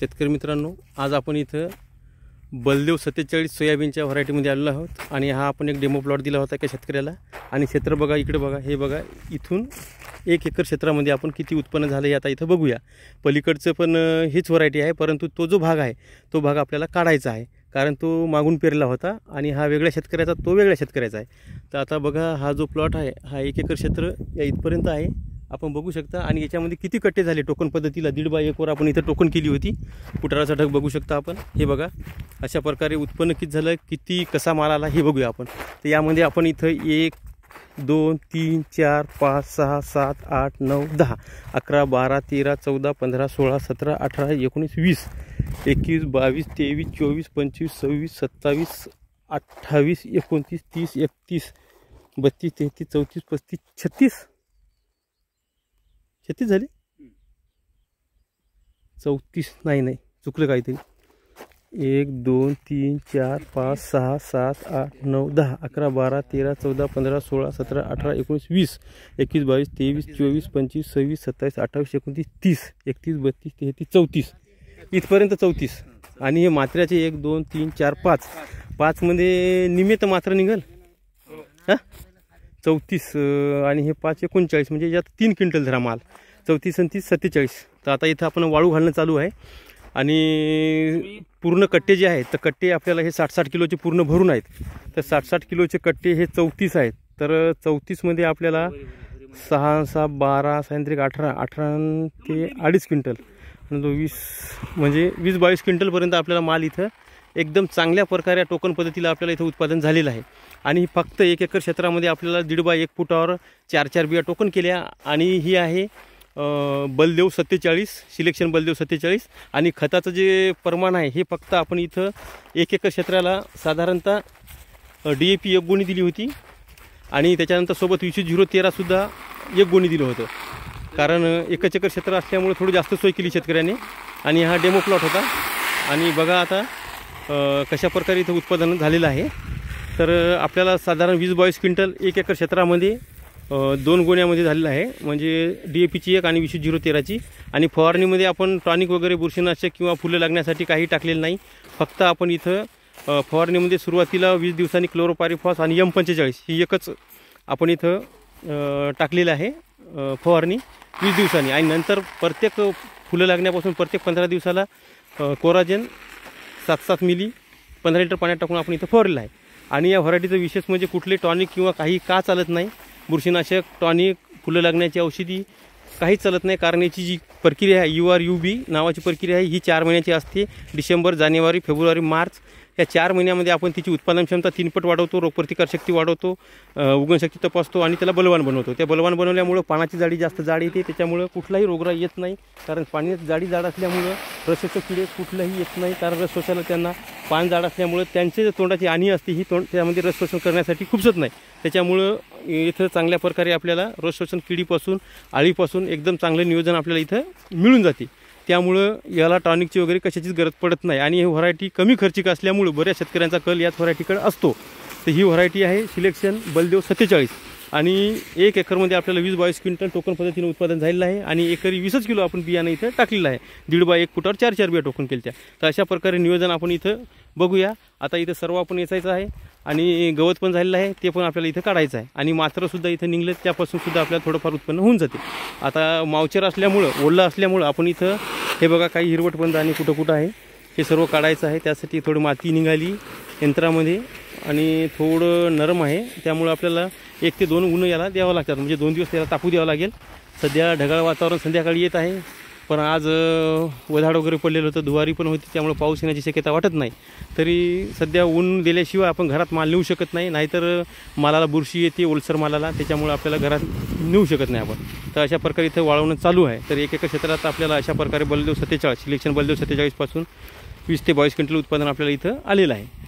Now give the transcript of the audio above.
शेतकरी मित्रांनो, आज आपण इथं बलदेव 47 सोयाबीनच्या व्हरायटीमध्ये आलेलो आहोत आणि हा आपण एक डेमो प्लॉट दिला होता एका शेतकऱ्याला। आणि क्षेत्र बघा, इकडे बघा, हे बघा, इथून 1 एकर क्षेत्रामध्ये आपण किती उत्पन्न झालं हे आता इथं बघूया। पलीकडचं पण हीच व्हरायटी आहे, परंतु तो जो भाग आहे तो भाग आपल्याला काढायचा आहे, कारण तो मागून पेरला होता आणि हा वेगळ्या शेतकऱ्याचा, तो वेगळ्या शेतकऱ्याचा आहे। तर आता बघा, हा जो प्लॉट आहे हा 1 एकर क्षेत्र या इथपर्यंत आहे, आपण बघू शकता। आणि याच्यामध्ये किती कट्टे झाले टोकन पद्धतीला, 1.5 बाय 1 वर आपण इथं टोकन केली होती। फुटाराचा ढग बघू शकता आपण, हे बघा, अशा प्रकारे उत्पन्न किती झालं, किती कसा माल आला हे बघूया आपण। तर यामध्ये आपण इथं 1 2 3 4 5 6 7 8 9 10 11 12 13 14 15 16 17 18 19 20 21 22 23 24 25 26 27 28 29 30 31 32 33 34 35 36 झाले, 34 नाही चुकलं काहीतरी। 1 2 3 4 5 6 7 8 9 10 11 12 13 14 15 16 17 18 19 20 21 22 23 24 25 26 27 28 29 30 31 32 33 34 इथपर्यंत 34। आणि हे मात्र्याचे 1 2 3 4 5 मध्ये निमित्त मात्र निघल, हां 34 आणि हे 5 39, म्हणजे यात 3 क्विंटल धरा माल, 34 आणि 30 47। तर आता इथं आपण वाळू घालणं चालू आहे आणि पूर्ण कट्टे जे आहेत तर कट्टे आपल्याला हे 60-60 किलोचे पूर्ण भरून आहेत। तर 60-60 किलोचे कट्टे हे 34 आहेत। तर 34 मध्ये आपल्याला 6 6 12 सायंत्रिक 18 ते 2.5 क्विंटल आणि 20 म्हणजे 20-22 क्विंटलपर्यंत आपल्याला माल इथं एकदम चांगल्या प्रकारे टोकन पद्धतीला आपल्याला इथं उत्पादन झालेलं आहे। आणि फक्त 1 एकर क्षेत्रामध्ये आपल्याला 1.5 बाय 1 फुटावर 4 बिया टोकन केल्या। आणि ही आहे बलदेव 47 सिलेक्शन बलदेव 47। आणि खताचं जे प्रमाण आहे हे फक्त आपण इथं 1 एकर क्षेत्राला साधारणतः DAP 1 गोणी दिली होती आणि त्याच्यानंतर सोबत 20-0-13 सुद्धा 1 गोणी दिलं होतं, कारण 1 एकर क्षेत्र असल्यामुळे थोडी जास्त सोय केली शेतकऱ्याने। आणि हा डेमो प्लॉट होता। आणि बघा आता कशा प्रकारे इथं उत्पादन झालेलं आहे। तर आपल्याला साधारण 20-22 क्विंटल 1 एकर क्षेत्रामध्ये 2 गोण्यामध्ये झालेलं आहे, म्हणजे DAPची 1 आणि 20-0-13ची। आणि फवारणीमध्ये आपण टॉनिक वगैरे बुरशीनाशक किंवा फुलं लागण्यासाठी काही टाकलेलं नाही। फक्त आपण इथं फवारणीमध्ये सुरुवातीला 20 दिवसांनी क्लोरोपायरिफॉस आणि M45 ही एकच आपण इथं टाकलेलं आहे फवारणी 20 दिवसांनी। आणि नंतर प्रत्येक फुलं लागण्यापासून प्रत्येक 15 दिवसाला कोराजेन 7-7 मिली 15 लिटर पाण्यात टाकून आपण इथं फवारलेलं आहे। आणि या व्हरायटीचं विशेष म्हणजे कुठले टॉनिक किंवा काही का चालत नाही, बुरशीनाशक, टॉनिक, फुलं लागण्याची औषधी काहीच चालत नाही, कारण याची जी प्रक्रिया आहे URUB नावाची प्रक्रिया आहे ही 4 महिन्याची असते। डिसेंबर, जानेवारी, फेब्रुवारी, मार्च या 4 महिन्यामध्ये आपण तिची उत्पादन क्षमता 3 पट वाढवतो, रोगप्रतिकारशक्ती वाढवतो, उगवणशक्ती तपासतो आणि त्याला बलवान बनवतो। त्या बलवान बनवल्यामुळं पानाची जाडी जास्त जाड येते, त्याच्यामुळं कुठलाही रोगराई येत नाही, कारण पाण्याची जाडी जाड असल्यामुळं रसशोषक किडे कुठलाही येत नाही, कारण रस शोषायला त्यांना पान जाड असल्यामुळं त्यांचे तोंडाची आणि असते ही त्यामध्ये रस शोषण करण्यासाठी खुपसत नाही। त्याच्यामुळं इथं चांगल्या प्रकारे आपल्याला रस शोषण किडीपासून, आळीपासून एकदम चांगलं नियोजन आपल्याला इथं मिळून जाते। त्यामुळं याला टॉनिकची वगैरे कशाचीच गरज पडत नाही। आणि ही व्हरायटी कमी खर्चिक असल्यामुळं बऱ्याच शेतकऱ्यांचा कल याच व्हरायटीकडे असतो। तर ही व्हरायटी आहे सिलेक्शन बलदेव 47। आणि 1 एकरमध्ये आपल्याला 20-22 क्विंटल टोकन पद्धतीने उत्पादन झालेलं आहे। आणि एकरी 20 किलो आपण बियाणं इथं टाकलेलं आहे, 1.5 बाय 1 फुटावर 4 बिया टोकन केल्या। तर अशा प्रकारे नियोजन आपण इथं बघूया। आता इथं सर्व आपण वेचायचं आहे आणि गवत पण झालेलं आहे, ते पण आपल्याला इथं काढायचं आहे। आणि मात्रसुद्धा इथं निघलं, त्यापासून सुद्धा आपल्याला थोडंफार उत्पन्न होऊन जाते। आता मावचर असल्यामुळं, ओलं असल्यामुळं आपण इथं हे बघा, काही हिरवट बंद आणि कुठं आहे हे सर्व काढायचं आहे। त्यासाठी थोडी माती निघाली यंत्रामध्ये आणि थोडं नरम आहे, त्यामुळं आपल्याला 1 ते 2 ऊन याला द्यावं लागतात, म्हणजे 2 दिवस त्याला तापू द्यावं लागेल। सध्या ढगाळ वातावरण संध्याकाळी येत आहे, पण आज वधाड वगैरे पडलेलं होतं, दुवारी पण होती, त्यामुळे पाऊस येण्याची शक्यता वाटत नाही। तरी सध्या ऊन दिल्याशिवाय आपण घरात माल नेऊ शकत नाही, नाहीतर मालाला बुरशी येते, ओलसर मालाला, त्याच्यामुळे आपल्याला घरात नेऊ शकत नाही आपण। तर अशा प्रकारे इथं वाळवणं चालू आहे। तर 1 एकर क्षेत्रात आपल्याला अशा प्रकारे बलदेव 47 सिलेक्शन बलदेव 47 पासून 20 ते 22 क्विंटल उत्पादन आपल्याला इथं आलेलं आहे।